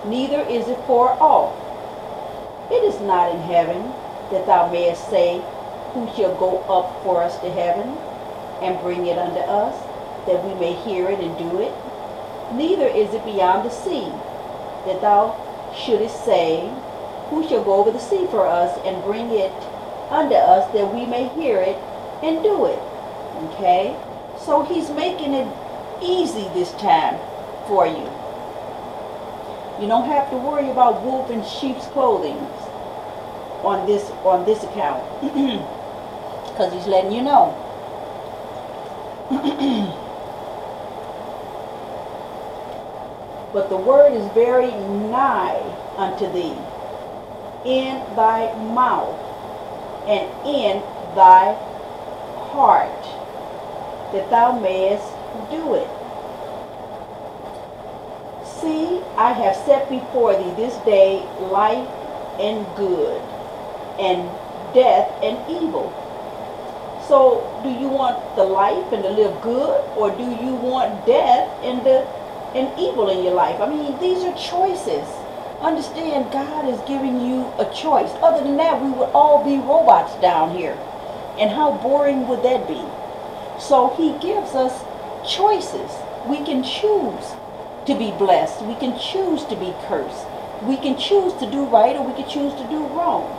neither is it far off. It is not in heaven, that thou mayest say, who shall go up for us to heaven, and bring it unto us, that we may hear it and do it? Neither is it beyond the sea, that thou shouldest say, who shall go over the sea for us, and bring it unto us, that we may hear it and do it? Okay? So he's making it easy this time for you. You don't have to worry about wolf in sheep's clothing on this account. Because he's letting you know. But the word is very nigh unto thee, in thy mouth and in thy heart, that thou mayest do it. See, I have set before thee this day life and good, and death and evil. So, do you want the life and to live good, or do you want death and evil in your life? I mean, these are choices. Understand, God is giving you a choice. Other than that, we would all be robots down here. And how boring would that be? So he gives us choices. We can choose to be blessed. We can choose to be cursed. We can choose to do right, or we can choose to do wrong.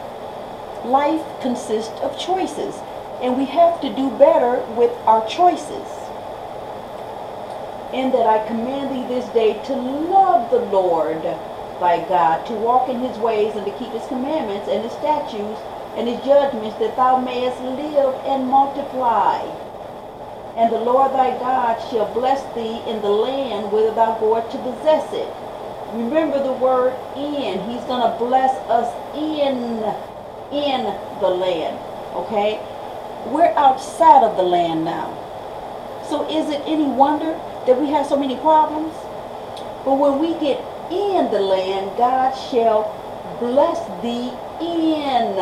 Life consists of choices, and we have to do better with our choices. And that I command thee this day to love the Lord thy God, to walk in his ways, and to keep his commandments and his statutes and his judgments, that thou mayest live and multiply. And the Lord thy God shall bless thee in the land whither thou goest to possess it. Remember the word in. He's going to bless us in the land. Okay? We're outside of the land now. So is it any wonder that we have so many problems? But when we get in the land, God shall bless thee in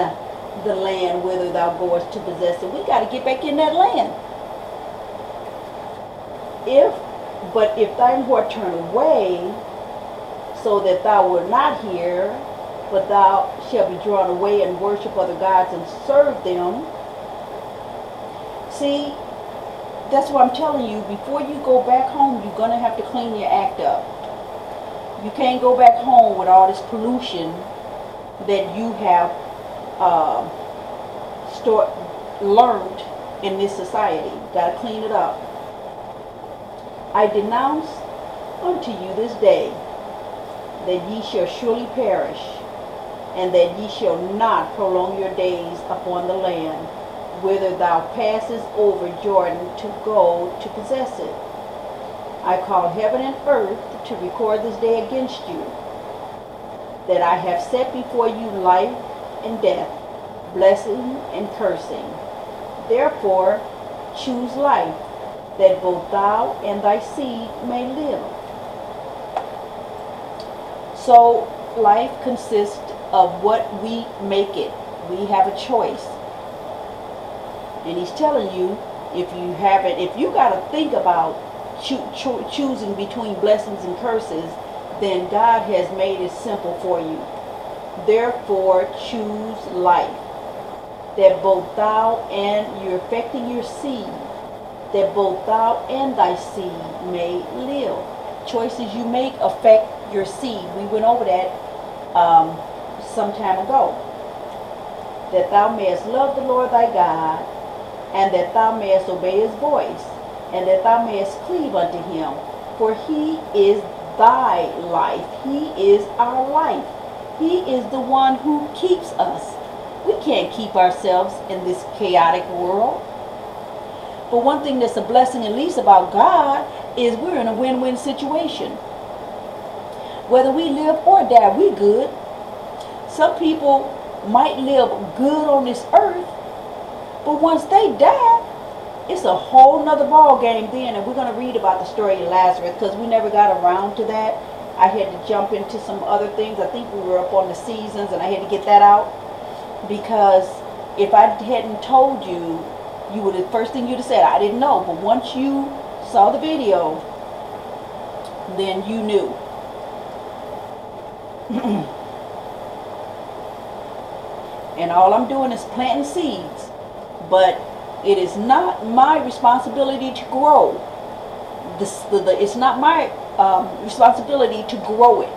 the land whither thou goest to possess it. We got to get back in that land. But if thine heart turn away, so that thou wilt not hear, but thou shalt be drawn away and worship other gods and serve them. See, that's what I'm telling you. Before you go back home, you're going to have to clean your act up. You can't go back home with all this pollution that you have learned in this society. Got to clean it up. I denounce unto you this day that ye shall surely perish, and that ye shall not prolong your days upon the land whither thou passest over Jordan to go to possess it. I call heaven and earth to record this day against you, that I have set before you life and death, blessing and cursing. Therefore choose life, that both thou and thy seed may live. So life consists of what we make it. We have a choice. And he's telling you, if you got to think about choosing between blessings and curses, then God has made it simple for you. Therefore choose life, that both thou and you're affecting your seed, that both thou and thy seed may live. Choices you make affect your seed. We went over that some time ago. That thou mayest love the Lord thy God, and that thou mayest obey his voice, and that thou mayest cleave unto him. For he is thy life. He is our life. He is the one who keeps us. We can't keep ourselves in this chaotic world. But one thing that's a blessing, at least about God, is we're in a win-win situation. Whether we live or die, we good. Some people might live good on this earth, but once they die, it's a whole nother ball game then. And we're going to read about the story of Lazarus, because we never got around to that. I had to jump into some other things. I think we were up on the seasons, and I had to get that out, because if I hadn't told you, you would have, first thing you'd have said, I didn't know. But once you saw the video, then you knew. And all I'm doing is planting seeds. But it is not my responsibility to grow. It's not my responsibility to grow it.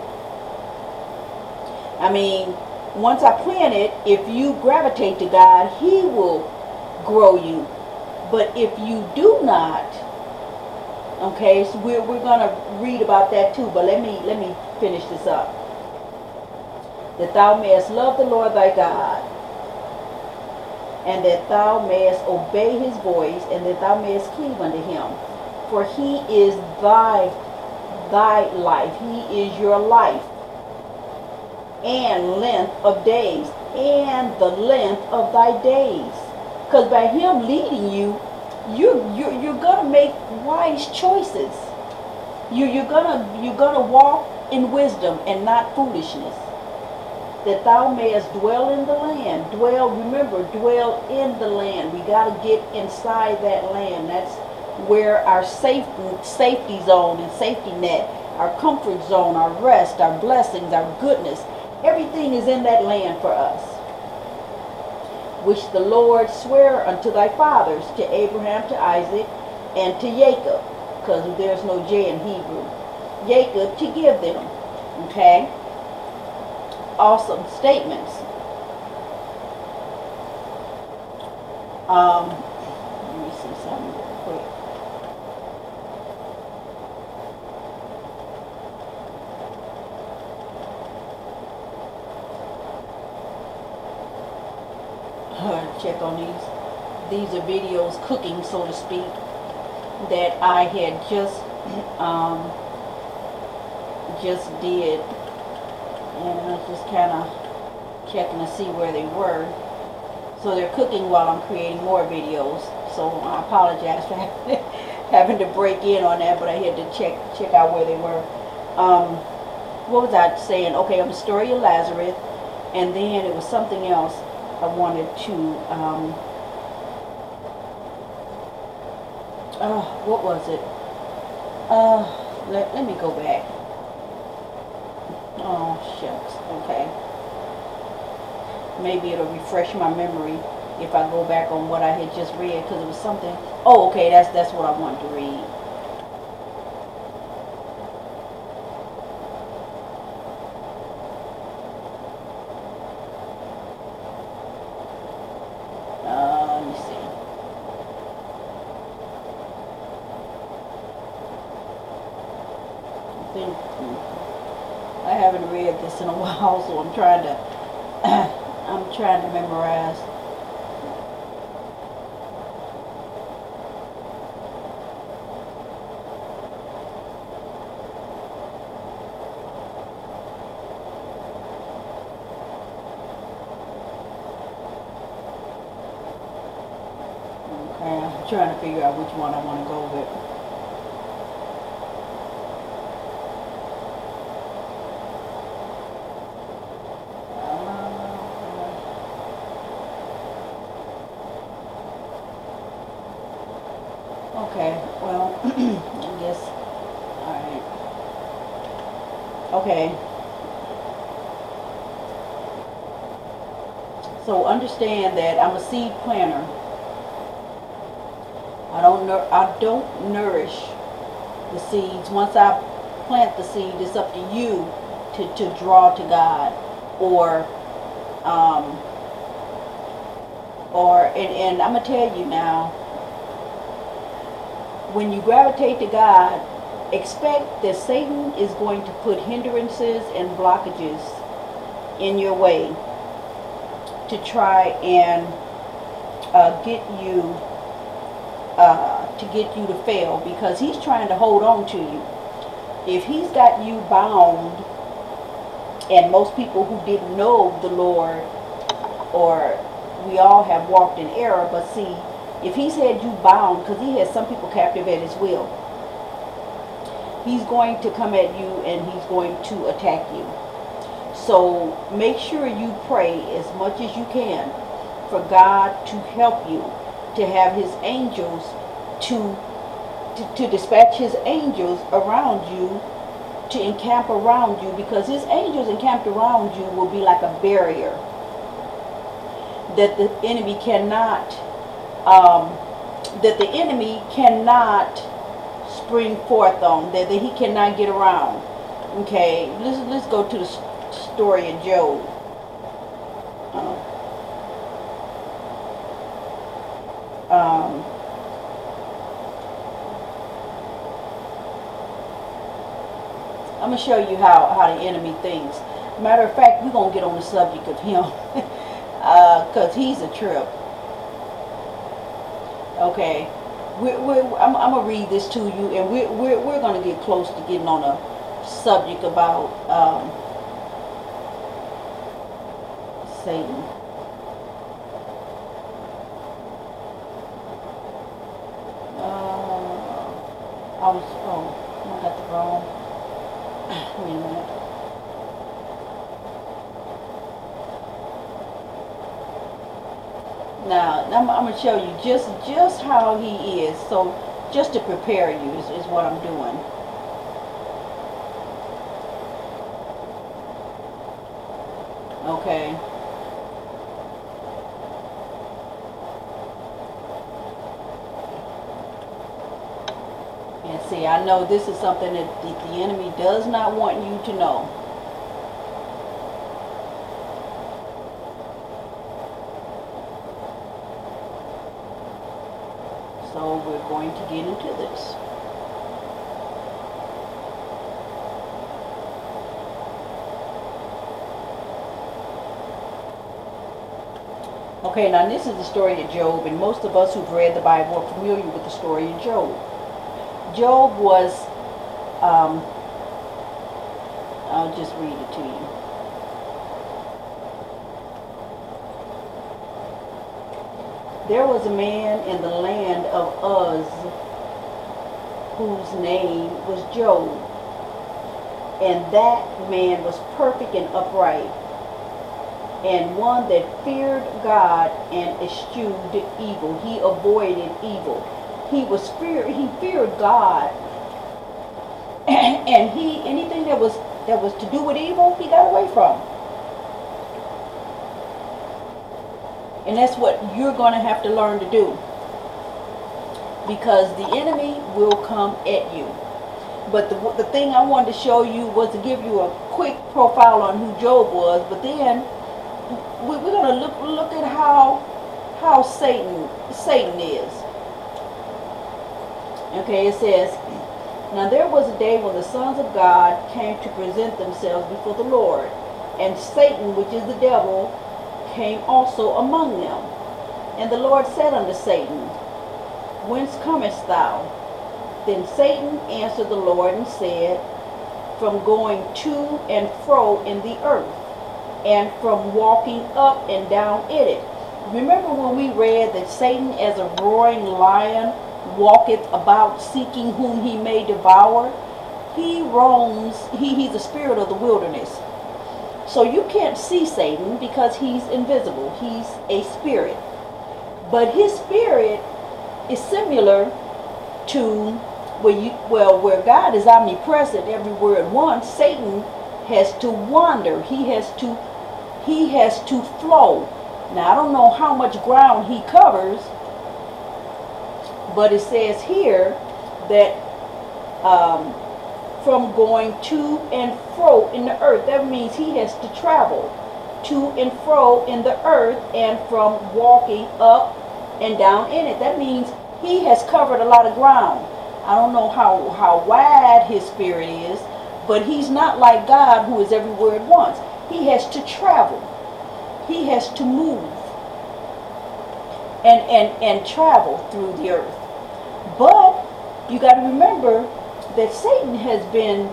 I mean, once I plant it, if you gravitate to God, He will grow you. But if you do not, okay, so we're gonna read about that too. But let me finish this up. That thou mayest love the Lord thy God, and that thou mayest obey His voice, and that thou mayest cleave unto Him. For He is thy life. He is your life, and length of days, and the length of thy days. Because by Him leading you, you're gonna make wise choices. You're gonna walk in wisdom and not foolishness. That thou mayest dwell in the land. Remember, dwell in the land. We got to get inside that land. That's where our safety zone and safety net, our comfort zone, our rest, our blessings, our goodness, everything is in that land for us. Which the Lord sware unto thy fathers, to Abraham, to Isaac, and to Jacob, because there's no J in Hebrew. Jacob, to give them. Okay? Awesome statements. Let me see something real quick. Check on these. These are videos cooking, so to speak, that I had just did. And I was just kind of checking to see where they were. So they're cooking while I'm creating more videos. So I apologize for having to break in on that, but I had to check out where they were. What was I saying? Okay, I'm the story of Lazarus, and then it was something else I wanted to. What was it? Let me go back. Oh, shucks. Okay. Maybe it'll refresh my memory if I go back on what I had just read, because it was something. Oh, okay, that's what I wanted to read. Let me see. I haven't read this in a while, so I'm trying to memorize. Okay, I'm trying to figure out which one I want to go with. Okay, well, I guess, alright. Okay. So understand that I'm a seed planter. I don't nourish the seeds. Once I plant the seed, it's up to you to draw to God, and I'm gonna tell you now, when you gravitate to God, expect that Satan is going to put hindrances and blockages in your way to try and get you to fail, because he's trying to hold on to you. If he's got you bound, and most people who didn't know the Lord, or we all have walked in error, but see, if he's had you bound, because he has some people captive at his will, he's going to come at you and he's going to attack you. So make sure you pray as much as you can for God to help you, to have his angels to dispatch his angels around you to encamp around you, because his angels encamped around you will be like a barrier that the enemy cannot spring forth on, that he cannot get around. Okay, let's go to the story of Job. I'm going to show you how the enemy thinks. Matter of fact, we're going to get on the subject of him because he's a trip. Okay, I'm going to read this to you, and we're going to get close to getting on a subject about Satan. I got the wrong. Wait a minute. Now I'm going to show you just how he is. So just to prepare you is what I'm doing. Okay. And see, I know this is something that the enemy does not want you to know. So we're going to get into this. Okay, now this is the story of Job, and most of us who've read the Bible are familiar with the story of Job. Job was, I'll just read it to you. There was a man in the land of Uz whose name was Job, and that man was perfect and upright, and one that feared God and eschewed evil. He avoided evil. He feared God, and anything that was to do with evil, he got away from. And that's what you're going to have to learn to do, because the enemy will come at you. But the thing I wanted to show you was to give you a quick profile on who Job was, but then we're going to look at how Satan is. Okay, it says, now there was a day when the sons of God came to present themselves before the Lord, and Satan, which is the devil, came also among them. And the Lord said unto Satan, Whence comest thou? Then Satan answered the Lord and said, From going to and fro in the earth, and from walking up and down in it. Remember when we read that Satan, as a roaring lion, walketh about seeking whom he may devour? He roams, he's the spirit of the wilderness. So you can't see Satan because he's invisible. He's a spirit. But his spirit is similar to where God is omnipresent everywhere at once. Satan has to wander. He has to flow. Now I don't know how much ground he covers, but it says here that from going to and fro in the earth. That means he has to travel to and fro in the earth, and from walking up and down in it. That means he has covered a lot of ground. I don't know how wide his spirit is, but he's not like God, who is everywhere at once. He has to travel. He has to move and travel through the earth. But you got to remember that Satan has been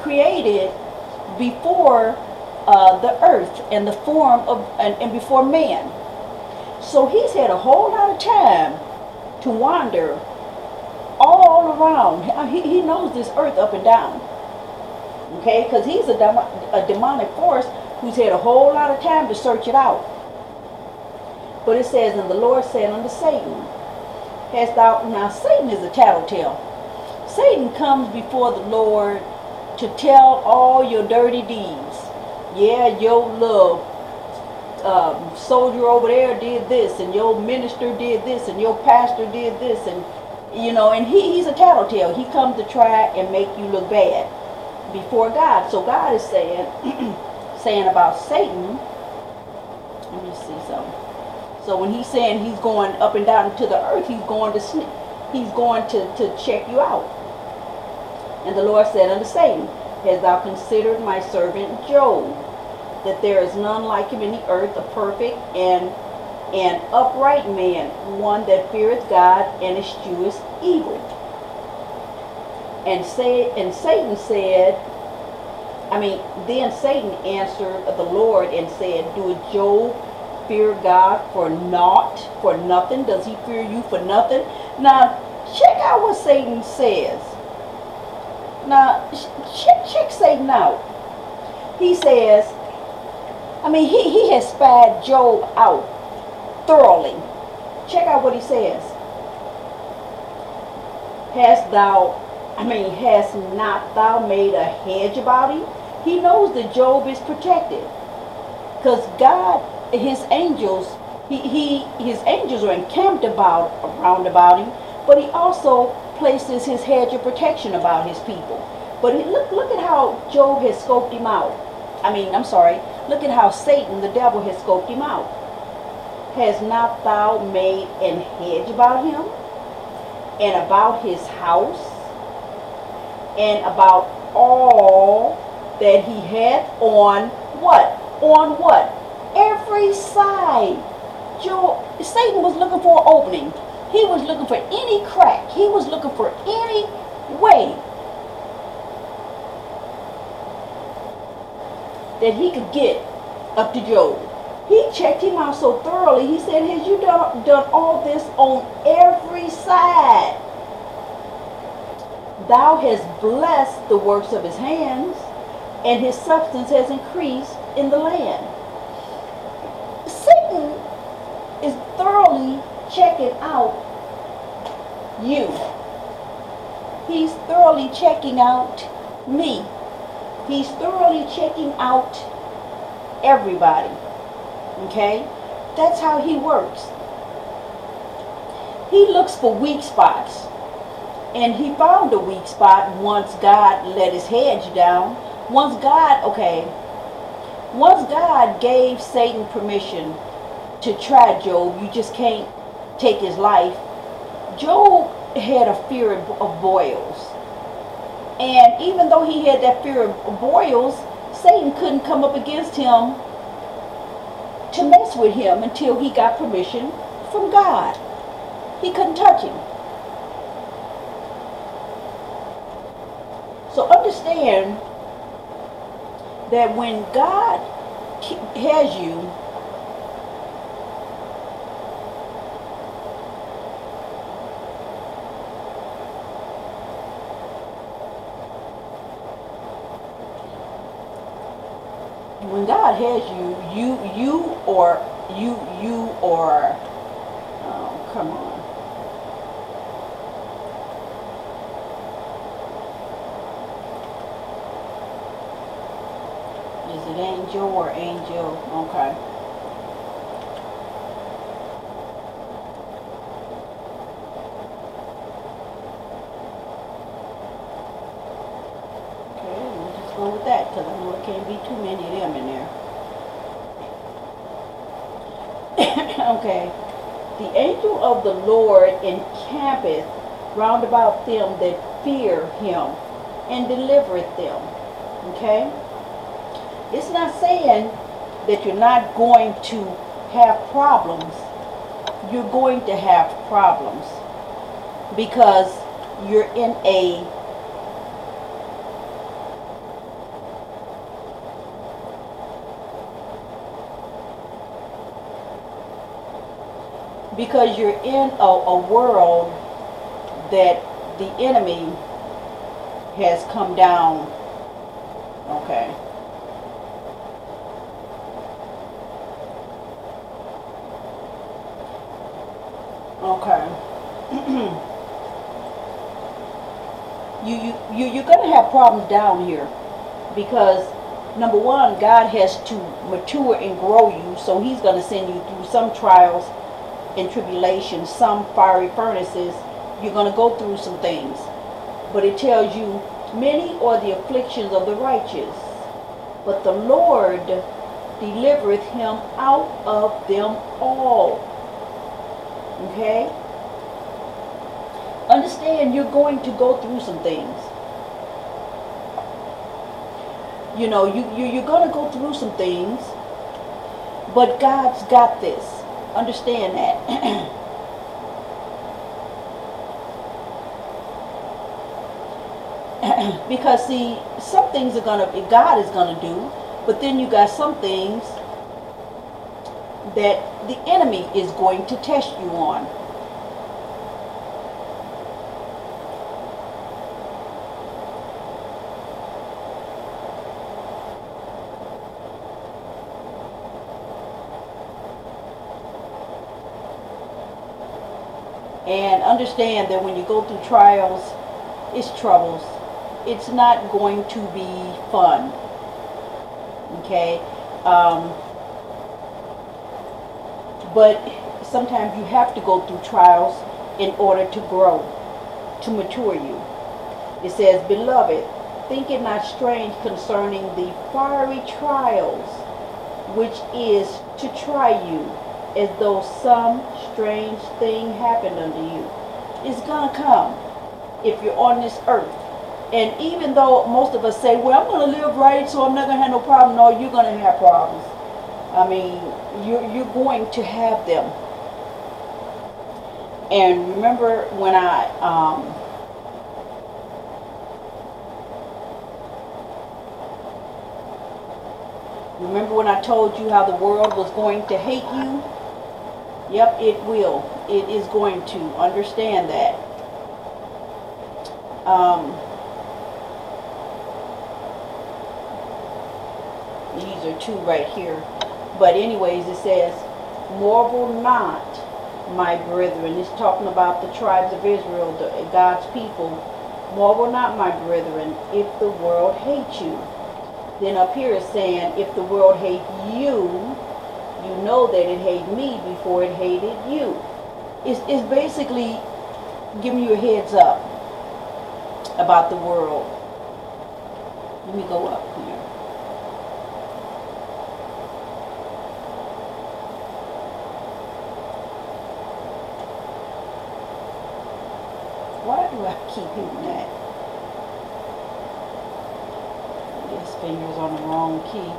created before the earth and the form of and before man. So he's had a whole lot of time to wander all around. He knows this earth up and down. Okay, because he's a demonic force who's had a whole lot of time to search it out. But it says, and the Lord said unto Satan, hast thou, now Satan is a tattletale. Satan comes before the Lord to tell all your dirty deeds. Yeah, your little soldier over there did this, and your minister did this, and your pastor did this, and and he's a tattletale. He comes to try and make you look bad before God. So God is saying, saying about Satan. Let me see something. So when he's saying he's going up and down to the earth, he's going to check you out. And the Lord said unto Satan, hast thou considered my servant Job, that there is none like him in the earth, a perfect and an upright man, one that feareth God and escheweth evil. And Satan said, then Satan answered the Lord and said, doeth Job fear God for naught, for nothing? Does he fear you for nothing? Now, check out what Satan says. Now, check Satan out. He says, he has spied Job out thoroughly. Check out what he says. Hast not thou made a hedge about him? He knows that Job is protected. Because God, his angels are encamped around about him, but he also places his hedge of protection about his people. But look at how Job has scoped him out. Look at how Satan, the devil, has scoped him out. Has not thou made an hedge about him, and about his house, and about all that he hath on what? On what? Every side. Satan was looking for an opening. He was looking for any crack. He was looking for any way that he could get up to Job. He checked him out so thoroughly. He said, has you done all this on every side? Thou hast blessed the works of his hands, and his substance has increased in the land. Satan is thoroughly checking out you. He's thoroughly checking out me. He's thoroughly checking out everybody. Okay? That's how he works. He looks for weak spots. And he found a weak spot once God let his hedge down. Once God gave Satan permission to try Job, you just can't take his life. Job had a fear of boils. And even though he had that fear of boils, Satan couldn't come up against him to mess with him until he got permission from God. He couldn't touch him. So understand that when God has you, come on. Is it angel or angel? Okay. Okay, we'll just go with that because I know it can't be too many of them in there. Okay. The angel of the Lord encampeth round about them that fear him and delivereth them. Okay? It's not saying that you're not going to have problems. You're going to have problems because you're in a world that the enemy has come down. Okay. Okay. you're going to have problems down here because, number one, God has to mature and grow you, so he's going to send you through some trials and tribulations, some fiery furnaces. You're going to go through some things. But it tells you, many are the afflictions of the righteous, but the Lord delivereth him out of them all. Okay? Understand, you're going to go through some things. You know, you're going to go through some things, but God's got this. Understand that. Because see, some things God is gonna do, but then you got some things that the enemy is going to test you on. And understand that when you go through trials, it's troubles. It's not going to be fun. Okay? But sometimes you have to go through trials in order to grow, to mature you. It says, Beloved, think it not strange concerning the fiery trials, which is to try you, as though some strange thing happened unto you. It's going to come if you're on this earth. And even though most of us say, well, I'm going to live right, so I'm not going to have no problem. No, you're going to have problems. I mean, you're going to have them. And remember when I told you how the world was going to hate you? Yep, it will. It is going to. Understand that. These are two right here. But anyways, it says, Marvel not, my brethren. It's talking about the tribes of Israel, God's people. Marvel not, my brethren, if the world hates you. Then up here it's saying, if the world hate you, you know that it hated me before it hated you. It's basically giving you a heads up about the world. Let me go up here. Why do I keep hitting that? This finger's on the wrong key.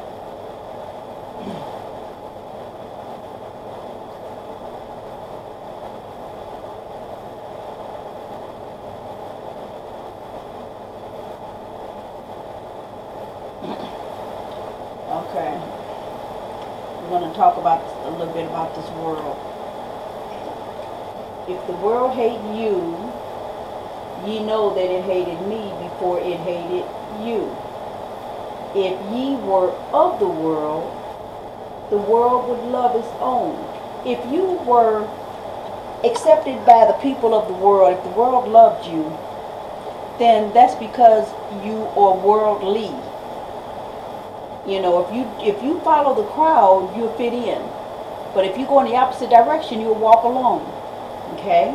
Okay. We're going to talk about a little bit about this world. If the world hate you, ye know that it hated me before it hated you. If ye were of the world would love its own. If you were accepted by the people of the world, if the world loved you, then that's because you are worldly. You know, if you follow the crowd, you'll fit in. But if you go in the opposite direction, you'll walk alone. Okay?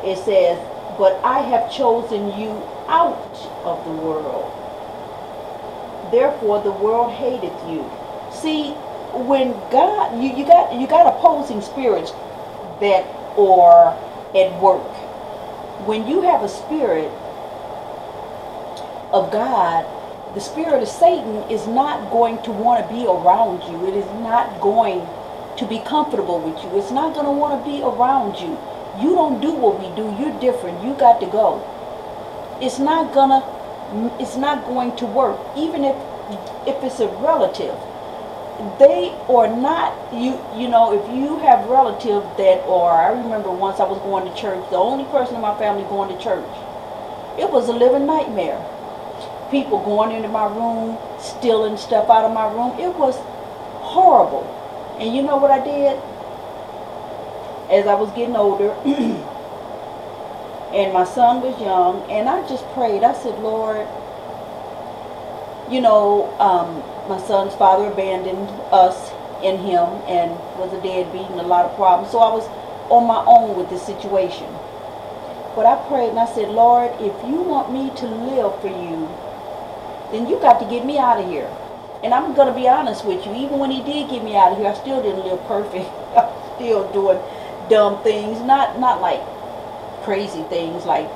It says, but I have chosen you out of the world. Therefore the world hateth you. See, when God, you got opposing spirits that are at work. When you have a spirit of God, the spirit of Satan is not going to want to be around you. It is not going to be comfortable with you. It's not going to want to be around you. You don't do what we do. You're different. You got to go. It's not going to work. Even if it's a relative, they are not, you know, if you have relatives that are, I remember once I was going to church, the only person in my family going to church. It was a living nightmare. People going into my room, stealing stuff out of my room. It was horrible. And you know what I did? As I was getting older, And my son was young, and I just prayed. I said, Lord, you know, my son's father abandoned us and him and was a deadbeat and a lot of problems. So I was on my own with this situation. But I prayed and I said, Lord, if you want me to live for you, then you got to get me out of here. And I'm going to be honest with you, even when he did get me out of here, I still didn't live perfect. I was still doing dumb things, not like crazy things, like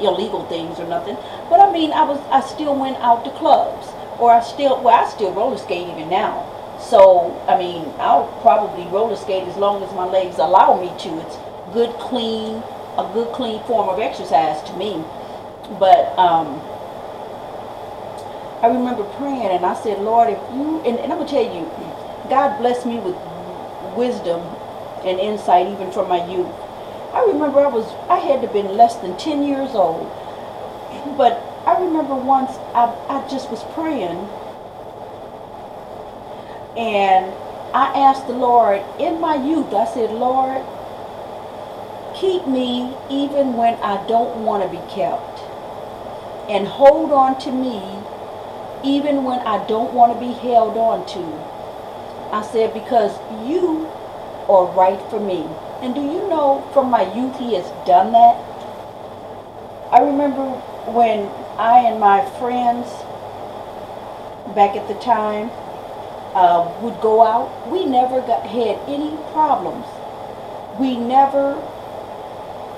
illegal things or nothing. But I mean, I still went out to clubs, or I still roller skate even now. So, I mean, I'll probably roller skate as long as my legs allow me to. It's a good clean form of exercise to me. But I remember praying and I said, Lord, if you, and I'm going to tell you, God blessed me with wisdom and insight even from my youth. I remember I had to have been less than 10 years old. But I remember once I just was praying and I asked the Lord in my youth, I said, Lord, keep me even when I don't want to be kept. And hold on to me even when I don't want to be held on to. I said, because you are right for me. And do you know, from my youth, he has done that. I remember when I and my friends back at the time would go out, we never had any problems. We never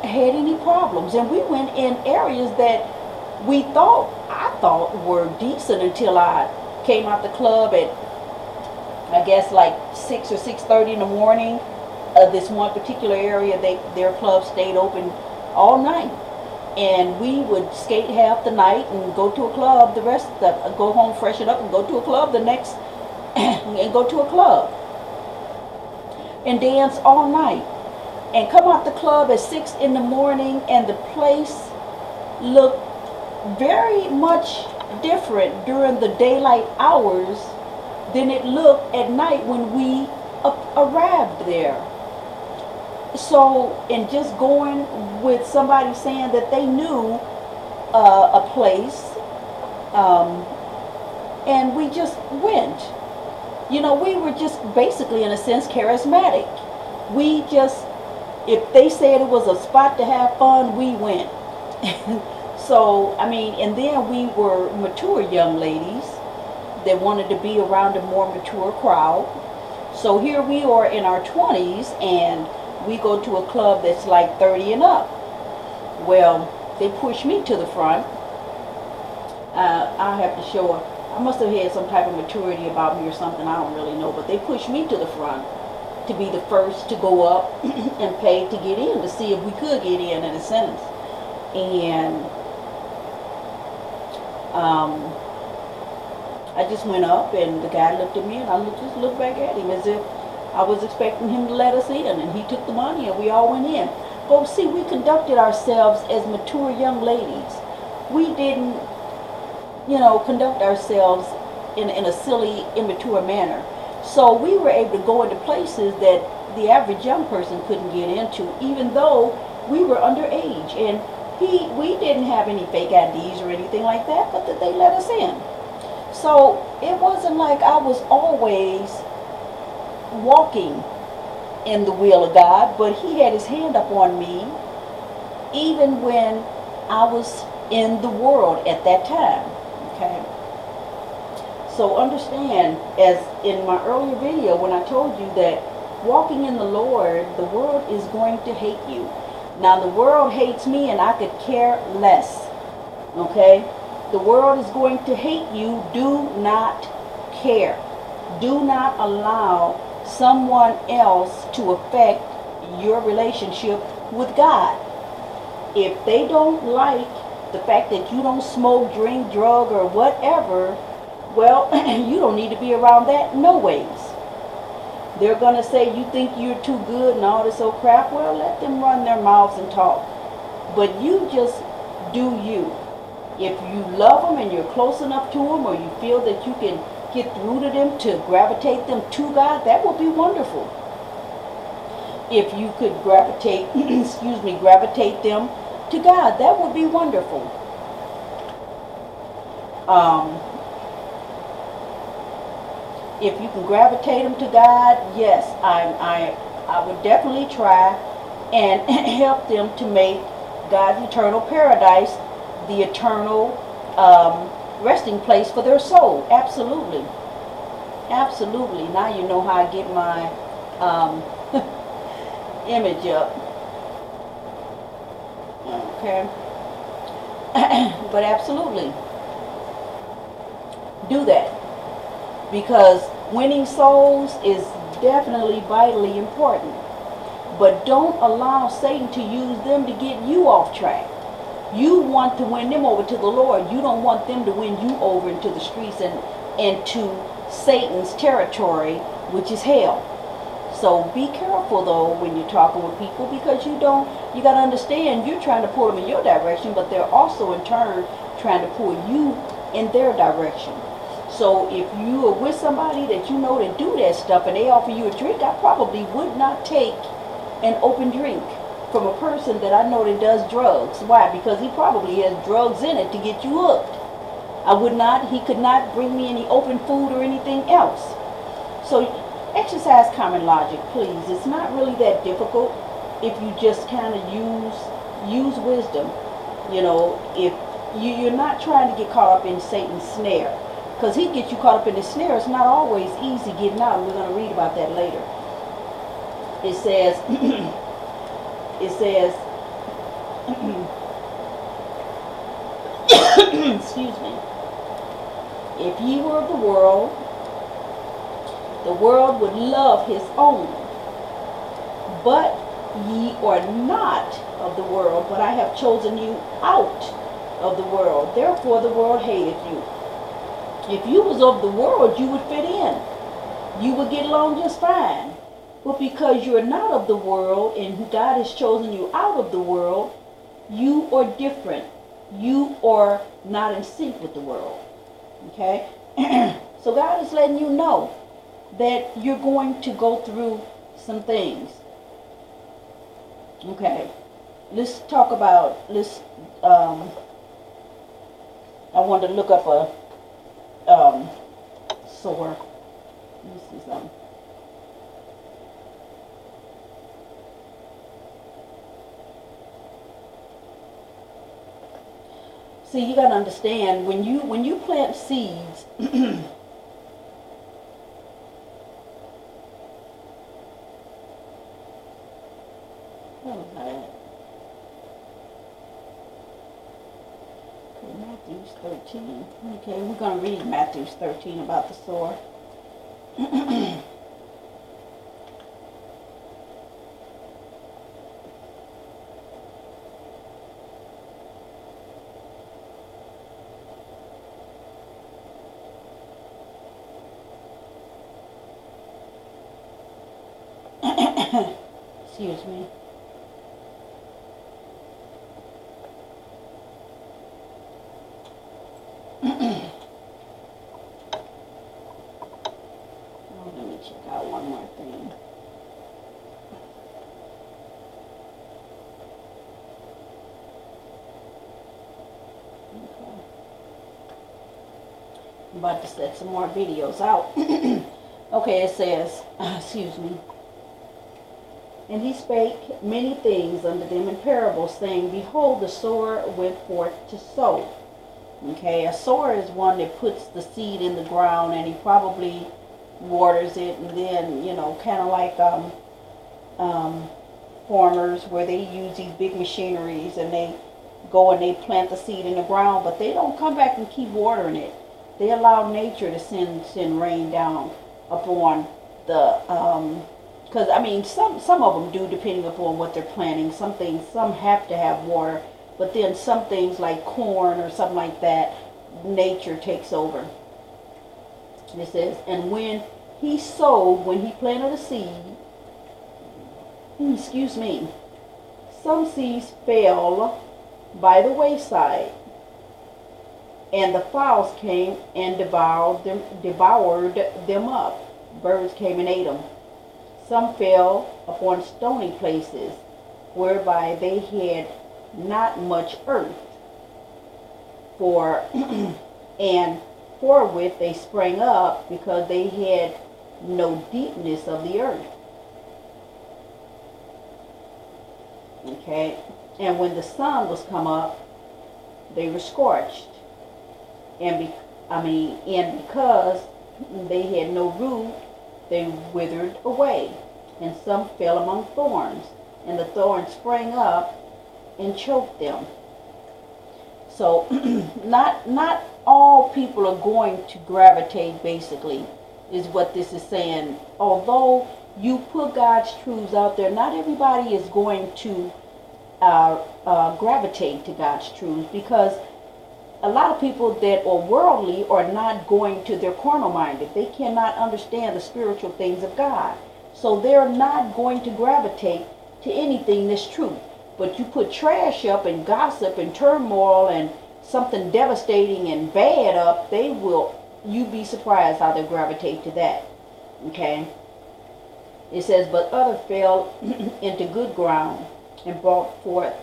had any problems. And we went in areas that I thought were decent until I came out the club at, I guess, like 6 or 6:30 in the morning. This one particular area, their club stayed open all night. And we would skate half the night and go to a club go home, freshen up, and go to a club the next, and go to a club and dance all night. And come out the club at 6 in the morning and the place looked very much different during the daylight hours than it looked at night when we arrived there. So, and just going with somebody saying that they knew a place, and we just went. You know, we were just basically, in a sense, charismatic. We just, if they said it was a spot to have fun, we went. So, I mean, and then we were mature young ladies that wanted to be around a more mature crowd. So here we are in our 20s, and we go to a club that's like 30 and up. Well, they pushed me to the front. I have to show I must have had some type of maturity about me or something, I don't really know, but they pushed me to the front to be the first to go up and pay to get in, to see if we could get in a sense. And I just went up, and the guy looked at me, and I just looked back at him as if I was expecting him to let us in, and he took the money, and we all went in. But see, we conducted ourselves as mature young ladies. We didn't, conduct ourselves in a silly, immature manner. So we were able to go into places that the average young person couldn't get into, even though we were underage. And we didn't have any fake IDs or anything like that, but that they let us in. So it wasn't like I was always walking in the will of God, but he had his hand up on me even when I was in the world at that time. Okay, so understand, as in my earlier video when I told you that walking in the Lord, the world is going to hate you. Now the world hates me, and I could care less. Okay, the world is going to hate you. Do not care. Do not allow someone else to affect your relationship with God. If they don't like the fact that you don't smoke, drink, drug, or whatever, well, you don't need to be around that no ways. They're going to say you think you're too good and all this old crap. Well, let them run their mouths and talk. But you just do you. If you love them and you're close enough to them, or you feel that you can get through to them to gravitate them to God, that would be wonderful. If you could gravitate them to God. That would be wonderful. If you can gravitate them to God, yes, I would definitely try and help them to make God's eternal paradise the eternal resting place for their soul. Absolutely. Absolutely. Now you know how I get my image up. Okay. But absolutely. Do that. Because winning souls is definitely vitally important. But don't allow Satan to use them to get you off track. You want to win them over to the Lord. You don't want them to win you over into the streets and into Satan's territory, which is hell. So be careful though when you're talking with people, because you got to understand, you're trying to pull them in your direction, but they're also in turn trying to pull you in their direction. So if you are with somebody that you know that do that stuff and they offer you a drink, I probably would not take an open drink from a person that I know that does drugs. Why? Because he probably has drugs in it to get you hooked. He could not bring me any open food or anything else. So exercise common logic, please. It's not really that difficult if you just kind of use wisdom. You know, if you're not trying to get caught up in Satan's snare. Because he gets you caught up in the snare. It's not always easy getting out. And we're going to read about that later. It says, excuse me. If ye were of the world would love his own. But ye are not of the world, but I have chosen you out of the world. Therefore the world hateth you. If you was of the world, you would fit in. You would get along just fine. But because you're not of the world and God has chosen you out of the world, you are different. You are not in sync with the world. Okay? So God is letting you know that you're going to go through some things. Okay. Let's talk about, I wanted to look up a sore. Let me see something. See, you got to understand, when you plant seeds, Matthew 13. Okay, we're going to read Matthew 13 about the sower. Excuse me. Let me check out one more thing. Okay. I'm about to set some more videos out. Okay, it says, excuse me. And he spake many things unto them in parables, saying, Behold, the sower went forth to sow. Okay, a sower is one that puts the seed in the ground, and he probably waters it, and then, kind of like farmers where they use these big machineries, and they go and they plant the seed in the ground, but they don't come back and keep watering it. They allow nature to send rain down upon the because some of them do, depending upon what they're planting. Some have to have water, but then some things like corn or something like that, nature takes over. And it says, and when he sowed, when he planted a seed, some seeds fell by the wayside, and the fowls came and devoured them up. Birds came and ate them. Some fell upon stony places, whereby they had not much earth. For and forthwith they sprang up, because they had no deepness of the earth. Okay, and when the sun was come up, they were scorched, and because they had no root, they withered away, and some fell among thorns, and the thorns sprang up and choked them. So not all people are going to gravitate, basically, is what this is saying. Although you put God's truths out there, not everybody is going to gravitate to God's truths, because a lot of people that are worldly are not going to, they're carnal minded. They cannot understand the spiritual things of God. So they're not going to gravitate to anything that's true. But you put trash up and gossip and turmoil and something devastating and bad up, you'd be surprised how they gravitate to that. Okay? It says, but others fell into good ground and brought forth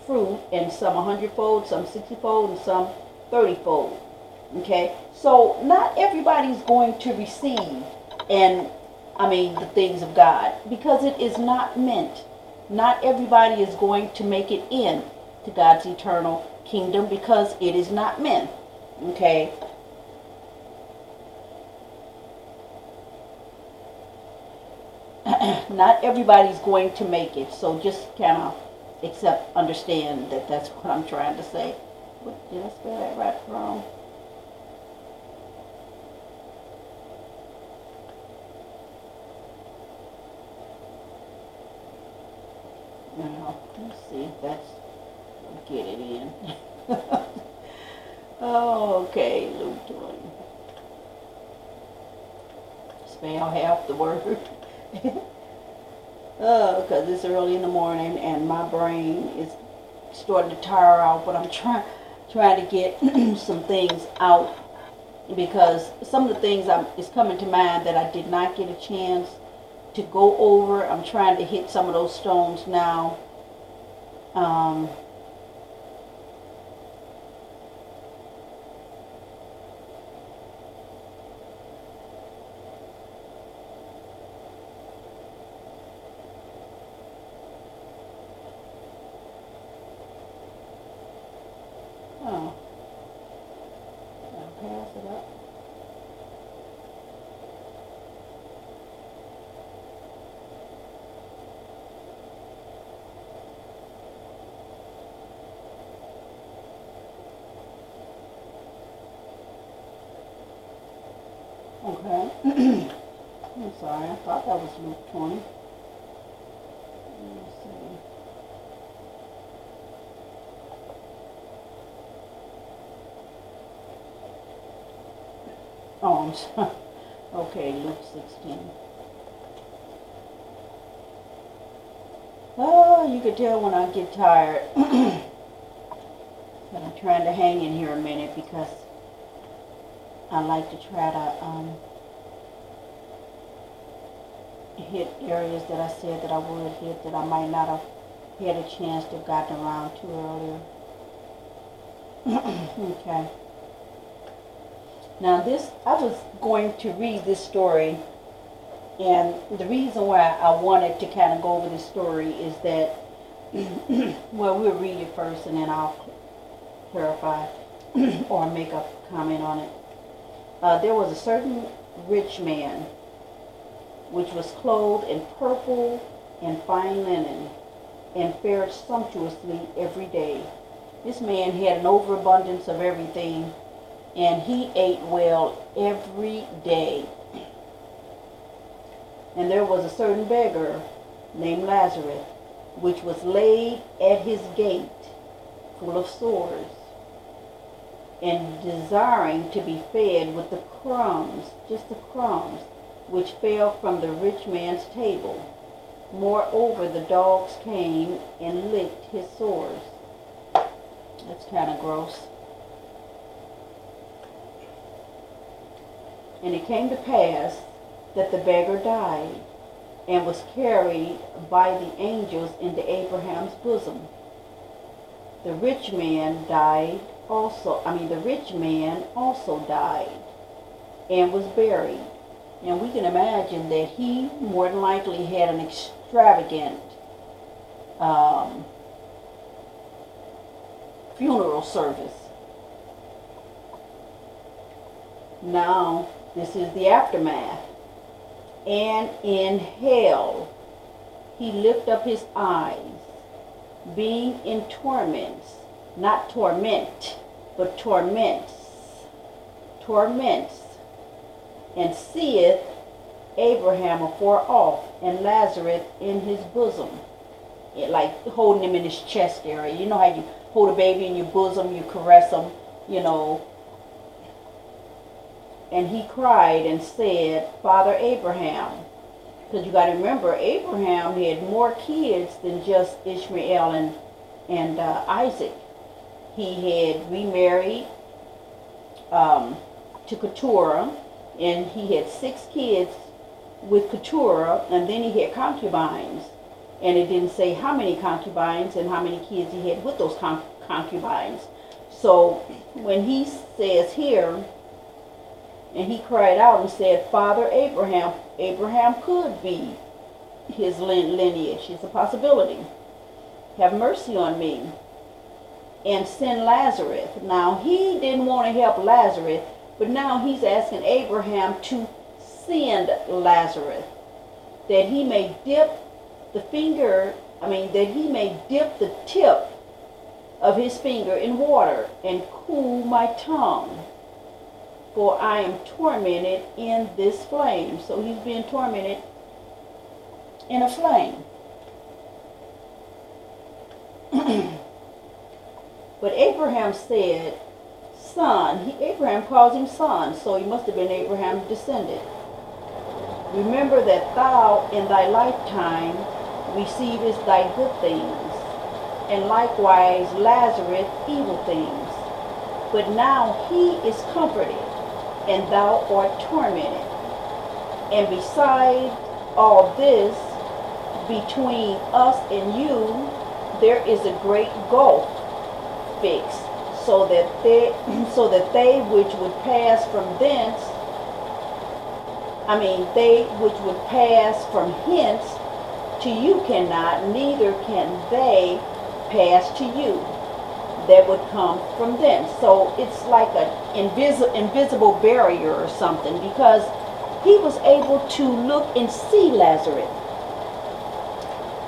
fruit, and some 100-fold, some 60-fold, and some 30-fold. Okay? So not everybody's going to receive the things of God, because it is not meant. Not everybody is going to make it in to God's eternal kingdom, because it is not meant. Okay? Not everybody's going to make it. So just kind of understand that that's what I'm trying to say. What, did I spell that right or wrong? Now, let's see if that's, get it in. Oh, okay, Luke 20. Spell half the word. Because it's early in the morning and my brain is starting to tire out, but I'm trying to get some things out, because some of the things is coming to mind that I did not get a chance to go over. I'm trying to hit some of those stones now. Oh, I'll pass it up. Okay. I'm sorry, I thought that was Luke 20. Let me see. Oh, I'm sorry. Okay, Luke 16. Oh, you could tell when I get tired. But I'm trying to hang in here a minute, because I like to try to hit areas that I said that I would hit, that I might not have had a chance to have gotten around to earlier. Okay. Now I was going to read this story, and the reason why I wanted to kind of go over this story is that, well, we'll read it first and then I'll clarify or make a comment on it. There was a certain rich man which was clothed in purple and fine linen, and fared sumptuously every day. This man had an overabundance of everything, and he ate well every day. And there was a certain beggar named Lazarus, which was laid at his gate, full of sores, and desiring to be fed with the crumbs, just the crumbs, which fell from the rich man's table. Moreover, the dogs came and licked his sores. That's kind of gross. And it came to pass that the beggar died, and was carried by the angels into Abraham's bosom. the rich man the rich man also died and was buried. And we can imagine that he more than likely had an extravagant funeral service. Now, this is the aftermath. And in hell, he lifted up his eyes, being in torments, not torment, but torments, and seeth Abraham afar off, and Lazarus in his bosom, like holding him in his chest area. You know how you hold a baby in your bosom, you caress him, you know. And he cried and said, Father Abraham, because you got to remember, Abraham had more kids than just Ishmael and Isaac. He had remarried to Keturah, and he had 6 kids with Keturah, and then he had concubines. And it didn't say how many concubines and how many kids he had with those concubines. So when he says here, and he cried out and said, Father Abraham, Abraham could be his lineage. It's a possibility. Have mercy on me and send Lazarus. Now, he didn't want to help Lazarus, but now he's asking Abraham to send Lazarus, that he may dip the tip of his finger in water and cool my tongue, for I am tormented in this flame. So he's being tormented in a flame. But Abraham said, son. Abraham calls him son, so he must have been Abraham's descendant. Remember that thou in thy lifetime receivest thy good things, and likewise Lazarus evil things. But now he is comforted, and thou art tormented. And beside all this, between us and you, there is a great gulf fixed, so that they which would pass from thence, they which would pass from hence to you cannot, neither can they pass to you that would come from thence. So it's like an invisible barrier or something, because he was able to look and see Lazarus.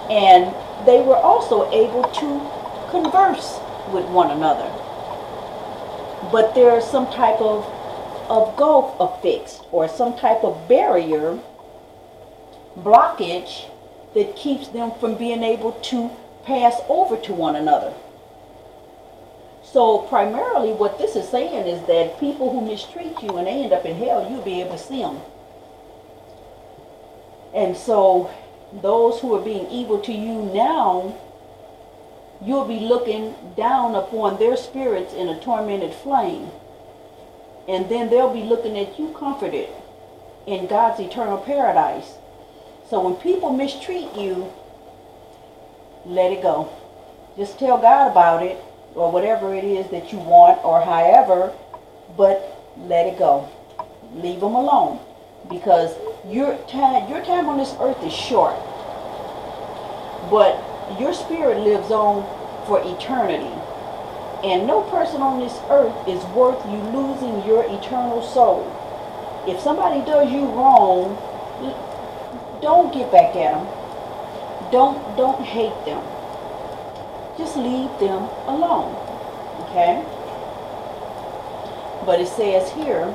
And they were also able to converse with one another. But there's some type of gulf affixed, or some type of barrier, blockage, that keeps them from being able to pass over to one another. So primarily what this is saying is that people who mistreat you and they end up in hell, you'll be able to see them. And so those who are being evil to you now, you'll be looking down upon their spirits in a tormented flame. And then they'll be looking at you comforted in God's eternal paradise. So when people mistreat you, let it go. Just tell God about it, or whatever it is that you want, or however, but let it go. Leave them alone, because your time on this earth is short, but your spirit lives on for eternity. And no person on this earth is worth you losing your eternal soul. If somebody does you wrong, don't get back at them. Don't hate them. Just leave them alone. Okay? But it says here,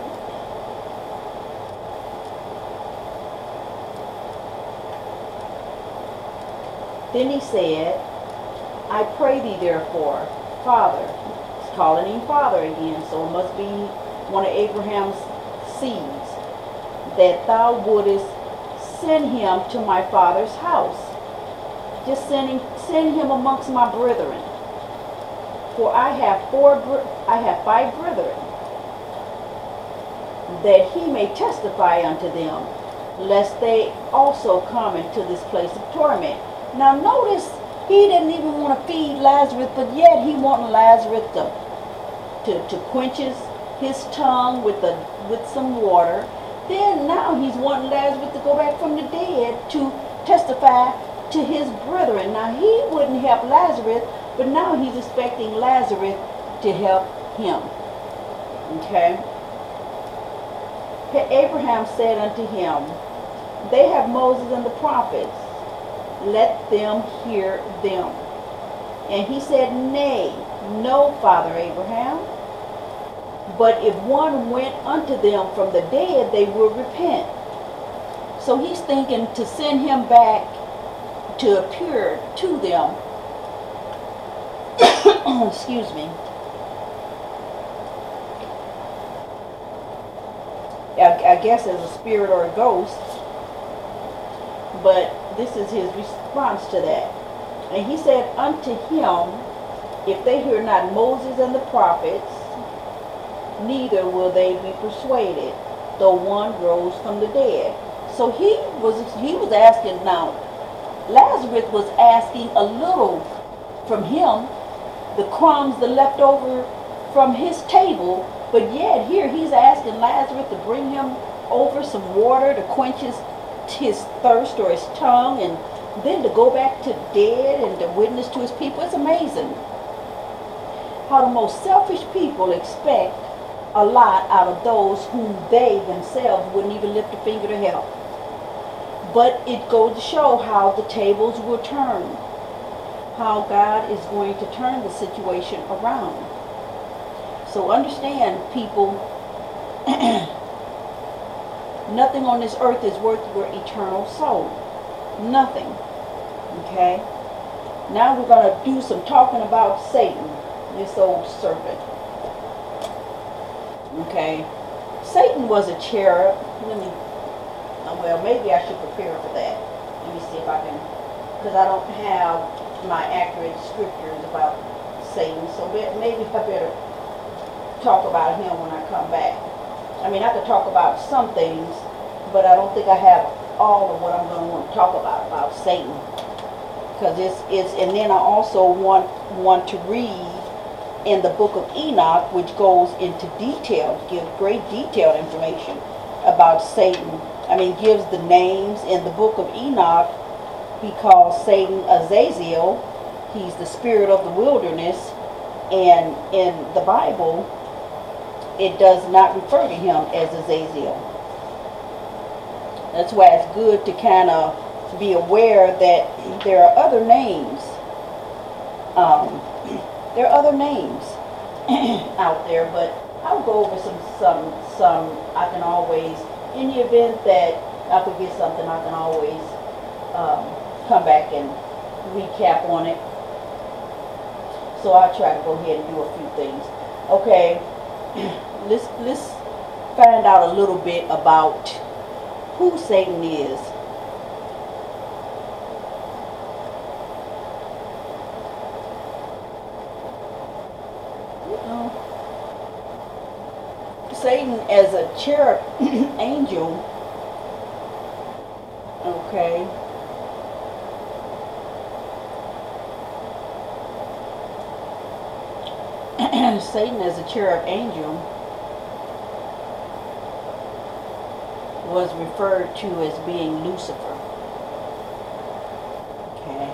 then he said, I pray thee therefore, Father. He's calling him Father again, so it must be one of Abraham's seeds, that thou wouldest send him to my father's house. Just send him amongst my brethren. For I have 5 brethren, that he may testify unto them, lest they also come into this place of torment. Now notice He didn't even want to feed Lazarus, but yet he wanted Lazarus to quench his tongue with some water. Then now he's wanting Lazarus to go back from the dead to testify to his brethren. Now he wouldn't help Lazarus, but now he's expecting Lazarus to help him. Okay. Abraham said unto him, they have Moses and the prophets. Let them hear them. And he said, nay, no, Father Abraham. But if one went unto them from the dead, they would repent. So he's thinking to send him back to appear to them. Excuse me. I guess as a spirit or a ghost. But this is his response to that. And he said unto him, if they hear not Moses and the prophets, neither will they be persuaded, though one rose from the dead. So he was asking now. Lazarus was asking a little from him, the crumbs, the leftover from his table, but yet here he's asking Lazarus to bring him over some water to quench his thirst or his tongue, and then to go back to the dead and to witness to his people. It's amazing how the most selfish people expect a lot out of those whom they themselves wouldn't even lift a finger to help. But it goes to show how the tables will turn, how God is going to turn the situation around. So understand, people, nothing on this earth is worth your eternal soul. Nothing. Okay? Now we're going to do some talking about Satan, this old serpent. Okay? Satan was a cherub. Well, maybe I should prepare for that. Let me see if I can, because I don't have my accurate scriptures about Satan, so maybe I better talk about him when I come back. I mean, I could talk about some things, but I don't think I have all of what I'm going to want to talk about Satan, because it's and then I also want to read in the book of Enoch, which goes into detail, gives great detailed information about Satan. I mean, gives the names. In the book of Enoch, he calls Satan Azazel. He's the spirit of the wilderness, and in the Bible it does not refer to him as Azazel. That's why it's good to kind of be aware that there are other names. There are other names out there, but I'll go over some. I can always, in the event that I forget something, I can always come back and recap on it. So I'll try to go ahead and do a few things. Okay, let's find out a little bit about who Satan is. Satan as a cherub angel, okay, Satan as a cherub angel was referred to as being Lucifer. Okay.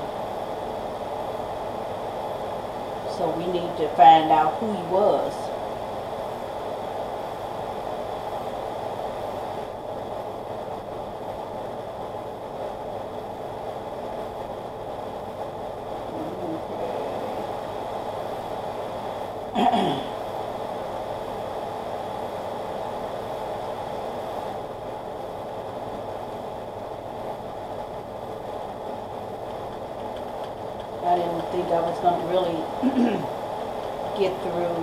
So we need to find out who he was. I didn't think I was going to really get through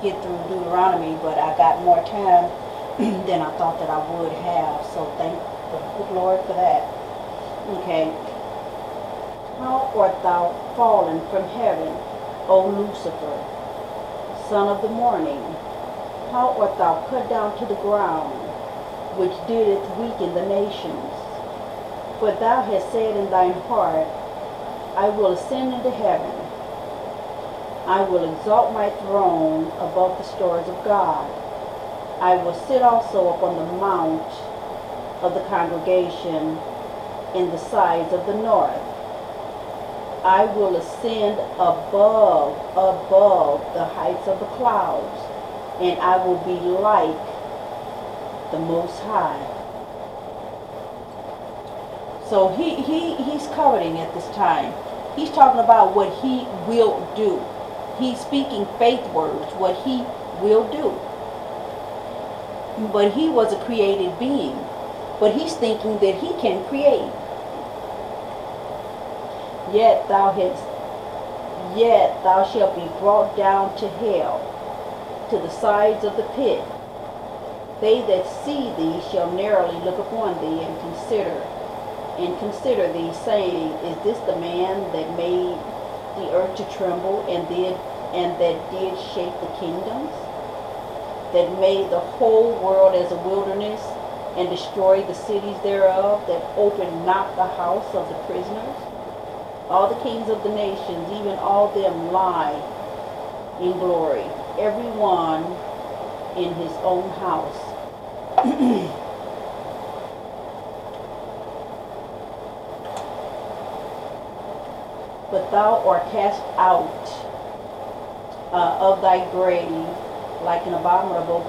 get through Deuteronomy, but I got more time than I thought that I would have, so thank the good Lord for that. Okay. How art thou fallen from heaven, O Lucifer, son of the morning? How art thou cut down to the ground, which didst weaken the nations? For thou hast said in thine heart, I will ascend into heaven. I will exalt my throne above the stars of God. I will sit also upon the mount of the congregation in the sides of the north. I will ascend above the heights of the clouds, and I will be like the Most High. So he's coveting at this time. He's talking about what he will do. He's speaking faith words, what he will do. But he was a created being. But he's thinking that he can create. Yet thou shalt be brought down to hell, to the sides of the pit. They that see thee shall narrowly look upon thee and consider thee, saying, Is this the man that made the earth to tremble, and that did shake the kingdoms? That made the whole world as a wilderness, and destroyed the cities thereof, that opened not the house of the prisoners? All the kings of the nations, even all them, lie in glory, every one in his own house. But thou art cast out of thy grave like an abominable